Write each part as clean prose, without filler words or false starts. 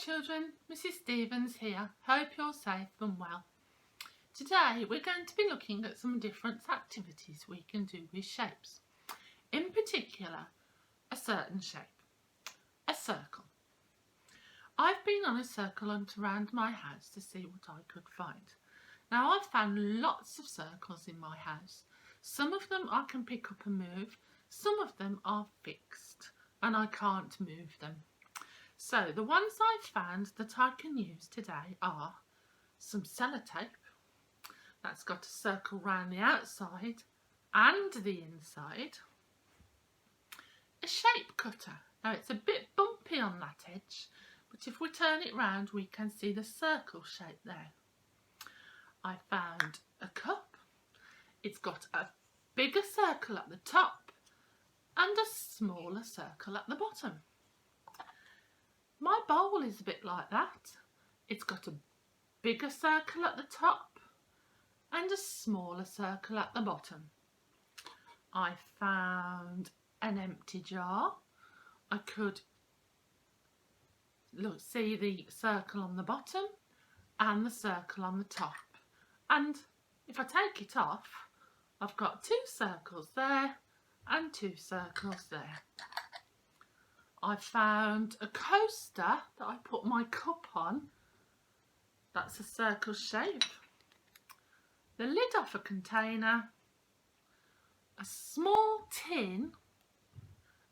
children, Mrs. Stevens here. Hope you're safe and well. Today we're going to be looking at some different activities we can do with shapes. In particular, a certain shape, a circle. I've been on a circle hunt around my house to see what I could find. Now I've found lots of circles in my house. Some of them I can pick up and move, some of them are fixed and I can't move them. So the ones I've found that I can use today are some sellotape that's got a circle round the outside and the inside, a shape cutter. Now it's a bit bumpy on that edge, but if we turn it round we can see the circle shape there. I found a cup. It's got a bigger circle at the top and a smaller circle at the bottom. My bowl is a bit like that. It's got a bigger circle at the top and a smaller circle at the bottom. I found an empty jar. I could see the circle on the bottom and the circle on the top. And if I take it off, I've got two circles there and two circles there. I found a coaster that I put my cup on. That's a circle shape. The lid off a container, a small tin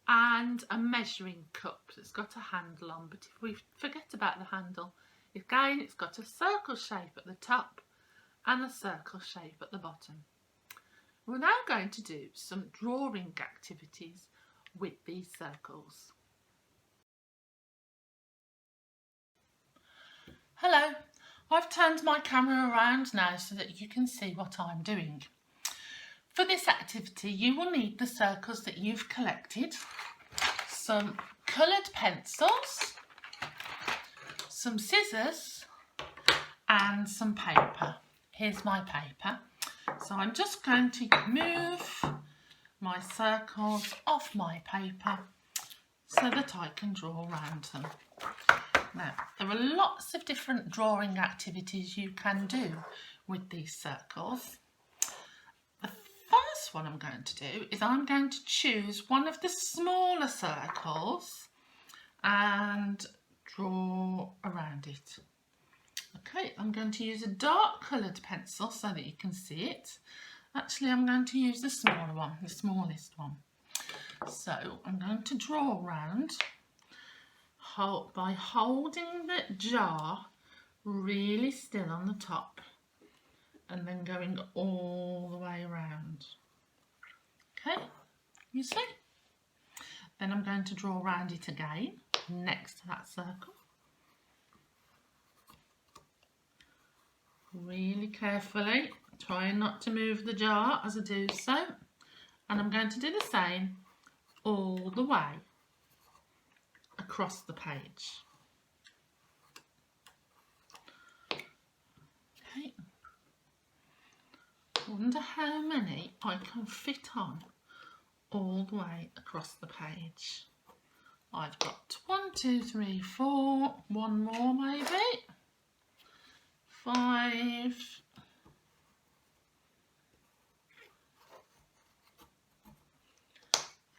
and a measuring cup that's got a handle on, but if we forget about the handle, again it's got a circle shape at the top and a circle shape at the bottom. We're now going to do some drawing activities with these circles. Hello, I've turned my camera around now so that you can see what I'm doing. For this activity you will need the circles that you've collected, some coloured pencils, some scissors and some paper. Here's my paper. So I'm just going to move my circles off my paper so that I can draw around them. Now, there are lots of different drawing activities you can do with these circles. The first one I'm going to do is I'm going to choose one of the smaller circles and draw around it. Okay, I'm going to use a dark coloured pencil so that you can see it. Actually, I'm going to use the smaller one, the smallest one. So I'm going to draw around by holding the jar really still on the top and then going all the way around. Okay, you see? Then I'm going to draw around it again next to that circle. Really carefully, trying not to move the jar as I do so, and I'm going to do the same all the way across the page. Okay, wonder how many I can fit on all the way across the page. I've got 1, 2, 3, 4, one more maybe, 5,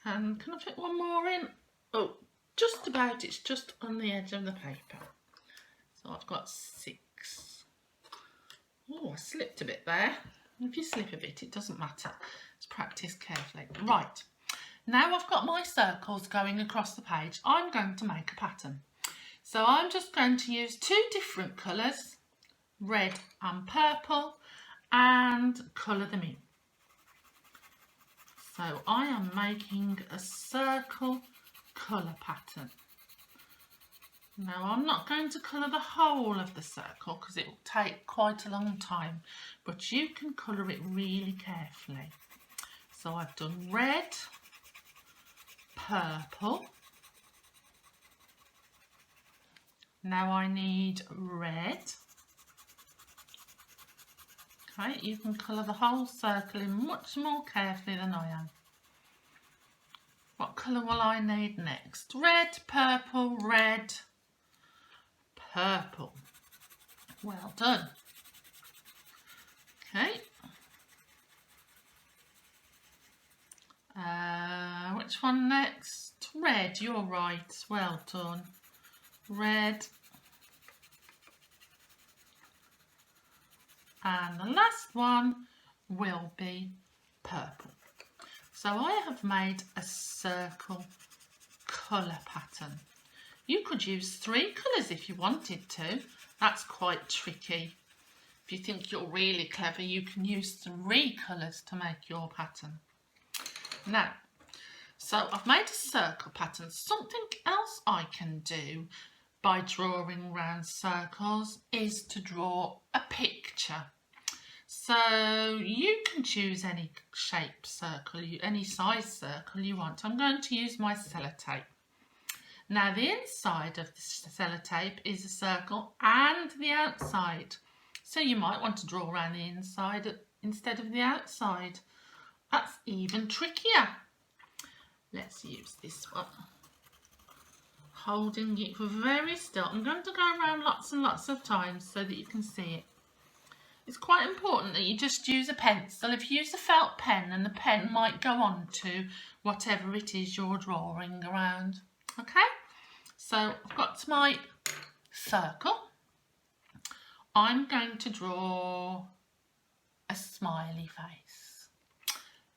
and can I fit one more in? Oh, just about, it's just on the edge of the paper. So I've got 6. Oh, I slipped a bit there. If you slip a bit, it doesn't matter. Just practice carefully. Right, now I've got my circles going across the page. I'm going to make a pattern. So I'm just going to use 2 different colours, red and purple, and colour them in. So I am making a circle colour pattern. Now I'm not going to colour the whole of the circle because it will take quite a long time, but you can colour it really carefully. So I've done red, purple. Now I need red. Okay, you can colour the whole circle in much more carefully than I am. What colour will I need next? Red, purple, red, purple. Well done. Okay. Which one next? Red, you're right. Well done. Red. And the last one will be purple. So I have made a circle colour pattern. You could use 3 colours if you wanted to. That's quite tricky. If you think you're really clever, you can use 3 colours to make your pattern. Now, so I've made a circle pattern. Something else I can do by drawing round circles is to draw a picture. So you can choose any shape circle, any size circle you want. I'm going to use my sellotape. Now the inside of the sellotape is a circle and the outside. So you might want to draw around the inside instead of the outside. That's even trickier. Let's use this one. Holding it very still. I'm going to go around lots and lots of times so that you can see it. It's quite important that you just use a pencil. If you use a felt pen, then the pen might go on to whatever it is you're drawing around. Okay, so I've got my circle. I'm going to draw a smiley face.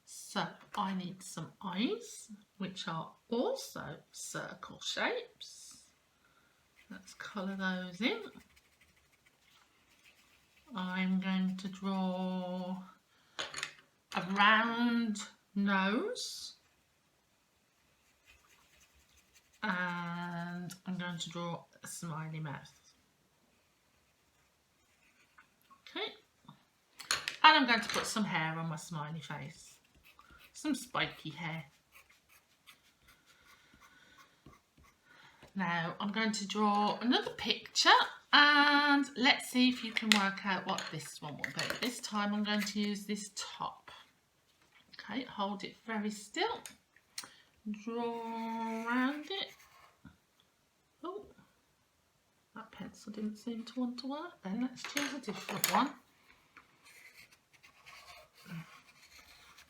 So I need some eyes, which are also circle shapes. Let's colour those in. I'm going to draw a round nose, and I'm going to draw a smiley mouth. Okay, and I'm going to put some hair on my smiley face, some spiky hair. Now I'm going to draw another picture, and let's see if you can work out what this one will be. This time I'm going to use this top. Okay, hold it very still. Draw around it. Oh, that pencil didn't seem to want to work then. Let's choose a different one.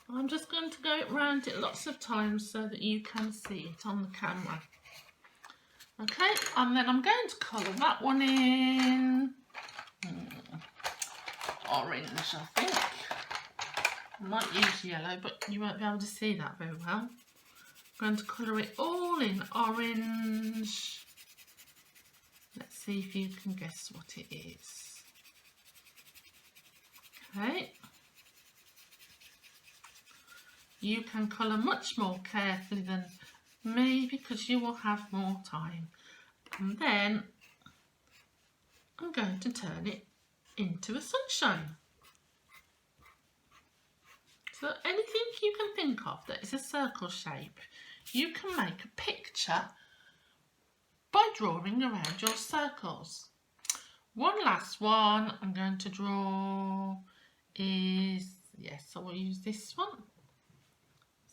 I'm just going to go around it lots of times so that you can see it on the camera. Okay, and then I'm going to colour that one in orange, I think. I might use yellow, but you won't be able to see that very well. I'm going to colour it all in orange. Let's see if you can guess what it is. Okay. You can colour much more carefully than me because you will have more time. And then I'm going to turn it into a sunshine. So anything you can think of that is a circle shape, you can make a picture by drawing around your circles. One last one I'm going to draw is, yes, I will use this one.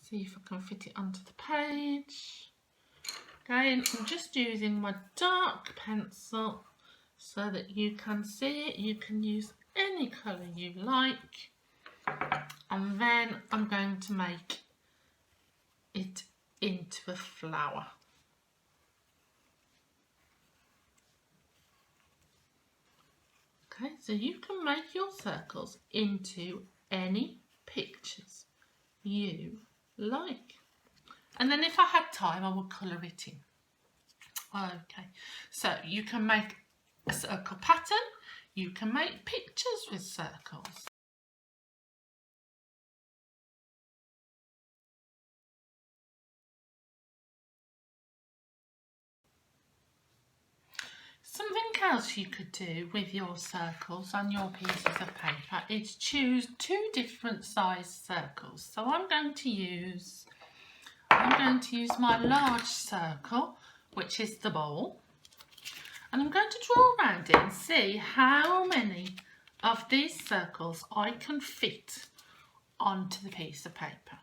See if I can fit it onto the page. Again, I'm just using my dark pencil so that you can see it. You can use any colour you like. And then I'm going to make it into a flower. Okay, so you can make your circles into any pictures you like. And then if I had time, I would colour it in. Okay, so you can make a circle pattern, you can make pictures with circles. Something else you could do with your circles on your pieces of paper is choose 2 different size circles. So I'm going to use my large circle, which is the bowl, and I'm going to draw around it and see how many of these circles I can fit onto the piece of paper.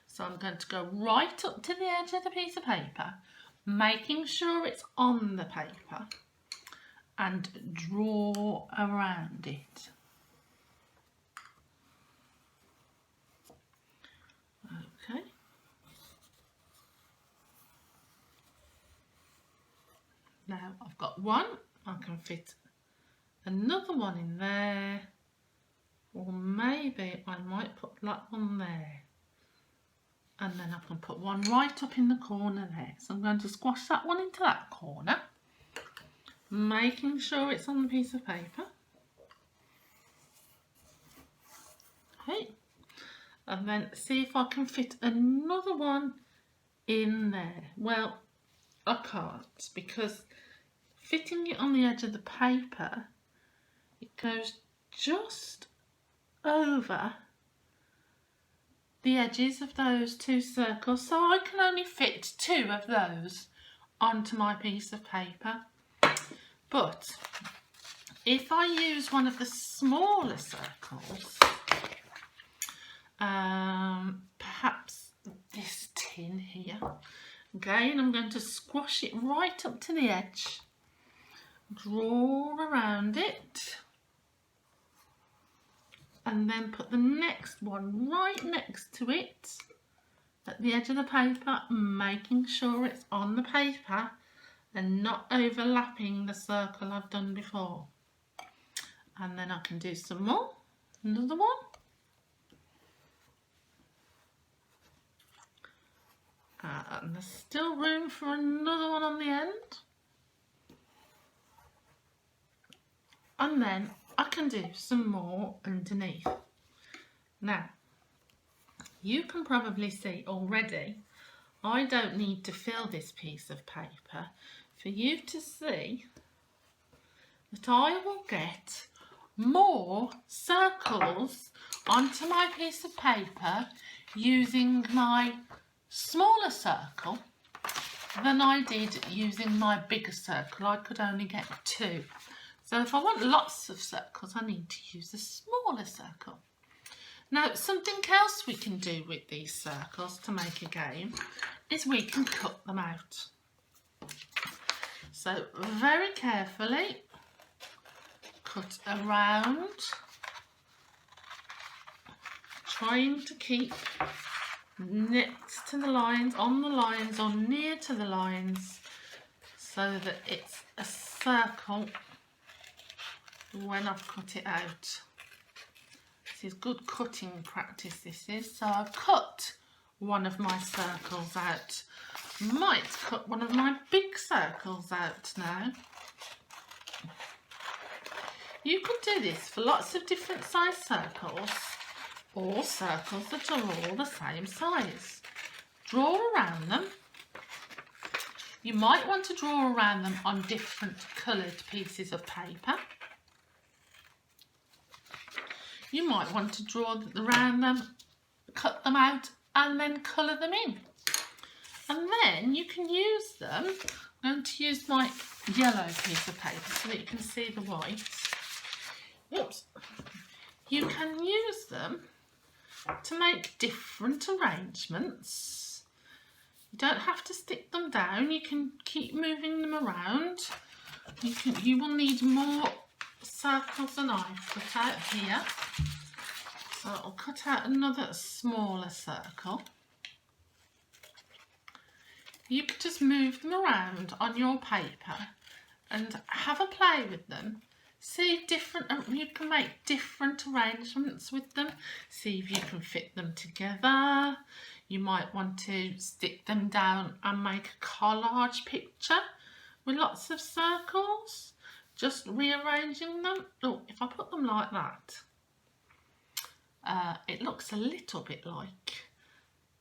So I'm going to go right up to the edge of the piece of paper, making sure it's on the paper. and draw around it. Okay. Now I've got one, I can fit another one in there, or maybe I might put that one there, and then I can put one right up in the corner there. So I'm going to squash that one into that corner, making sure it's on the piece of paper. Okay, and then see if I can fit another one in there. Well, I can't, because fitting it on the edge of the paper, it goes just over the edges of those two circles, so I can only fit two of those onto my piece of paper. But if I use one of the smaller circles, perhaps this tin here, again I'm going to squash it right up to the edge, draw around it, and then put the next one right next to it at the edge of the paper, making sure it's on the paper and not overlapping the circle I've done before. And then I can do some more, another one. And there's still room for another one on the end. And then I can do some more underneath. Now, you can probably see already, I don't need to fill this piece of paper for you to see that I will get more circles onto my piece of paper using my smaller circle than I did using my bigger circle. I could only get two. So if I want lots of circles, I need to use a smaller circle. Now, something else we can do with these circles to make a game is we can cut them out. So very carefully cut around, trying to keep next to the lines, on the lines, or near to the lines, so that it's a circle when I've cut it out. This is good cutting practice, this is. So I've cut one of my circles out. Might cut one of my big circles out now. You could do this for lots of different size circles, or circles that are all the same size. Draw around them. You might want to draw around them on different coloured pieces of paper. You might want to draw around them, cut them out, and then colour them in. And then you can use them. I'm going to use my yellow piece of paper so that you can see the white. Oops. You can use them to make different arrangements. You don't have to stick them down. You can keep moving them around. You will need more circles than I've cut out here. So I'll cut out another smaller circle. You could just move them around on your paper and have a play with them. See you can make different arrangements with them. See if you can fit them together. You might want to stick them down and make a collage picture with lots of circles. Just rearranging them. Oh, if I put them like that, it looks a little bit like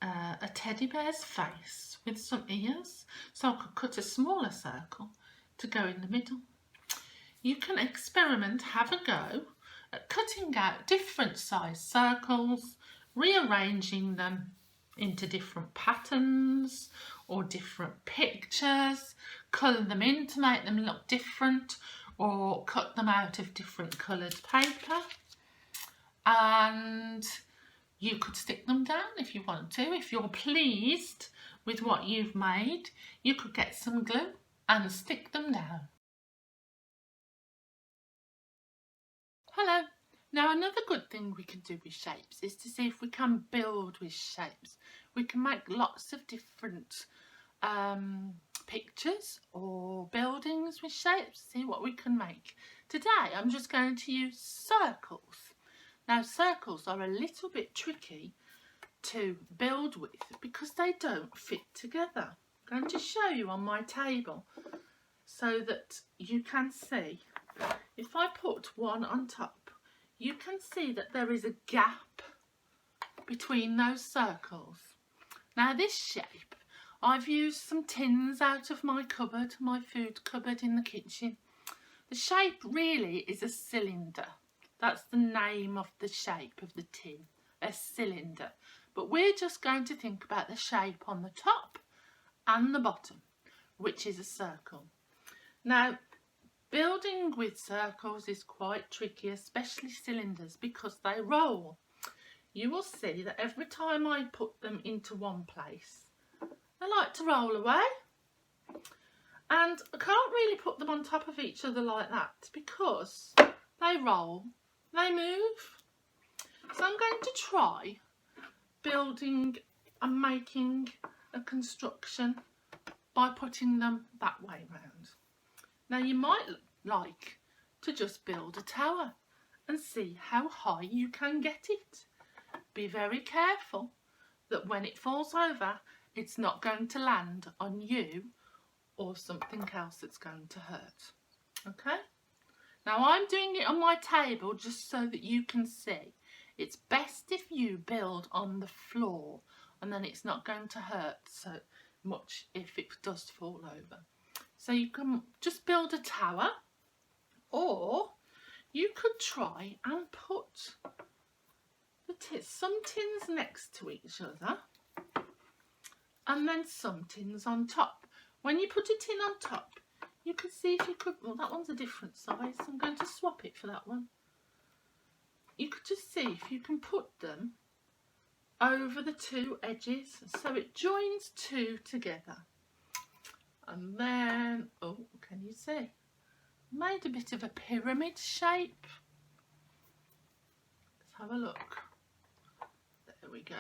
a teddy bear's face with some ears. So I could cut a smaller circle to go in the middle. You can experiment, have a go at cutting out different size circles, rearranging them into different patterns or different pictures, colour them in to make them look different, or cut them out of different coloured paper. And you could stick them down if you want to. If you're pleased with what you've made, you could get some glue and stick them down. Hello. Now another good thing we can do with shapes is to see if we can build with shapes. We can make lots of different pictures or buildings with shapes, see what we can make. Today I'm just going to use circles. Now circles are a little bit tricky to build with because they don't fit together. I'm going to show you on my table so that you can see. If I put one on top, you can see that there is a gap between those circles. Now this shape, I've used some tins out of my cupboard, my food cupboard in the kitchen. The shape really is a cylinder. That's the name of the shape of the tin, a cylinder. But we're just going to think about the shape on the top and the bottom, which is a circle. Now, building with circles is quite tricky, especially cylinders, because they roll. You will see that every time I put them into one place, they like to roll away. And I can't really put them on top of each other like that because they roll, they move. So I'm going to try building and making a construction by putting them that way round. Now you might like to just build a tower and see how high you can get it. Be very careful that when it falls over, it's not going to land on you or something else that's going to hurt. Okay? Now I'm doing it on my table just so that you can see. It's best if you build on the floor and then it's not going to hurt so much if it does fall over. So you can just build a tower, or you could try and put some tins next to each other and then some tins on top. When you put a tin on top, you can see if you could, well, that one's a different size, so I'm going to swap it for that one. You could just see if you can put them over the two edges so it joins two together. And then, oh, can you see? Made a bit of a pyramid shape. Let's have a look. There we go.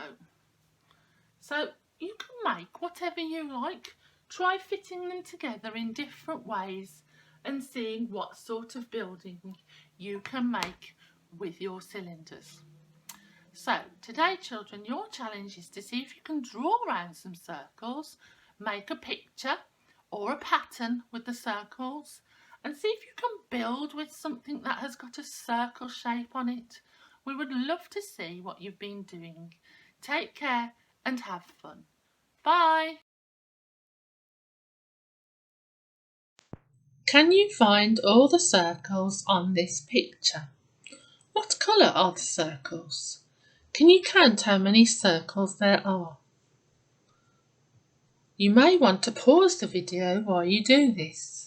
So you can make whatever you like. Try fitting them together in different ways and seeing what sort of building you can make with your cylinders. So today, children, your challenge is to see if you can draw around some circles, make a picture or a pattern with the circles, and see if you can build with something that has got a circle shape on it. We would love to see what you've been doing. Take care and have fun. Bye. Can you find all the circles on this picture? What colour are the circles? Can you count how many circles there are? You may want to pause the video while you do this.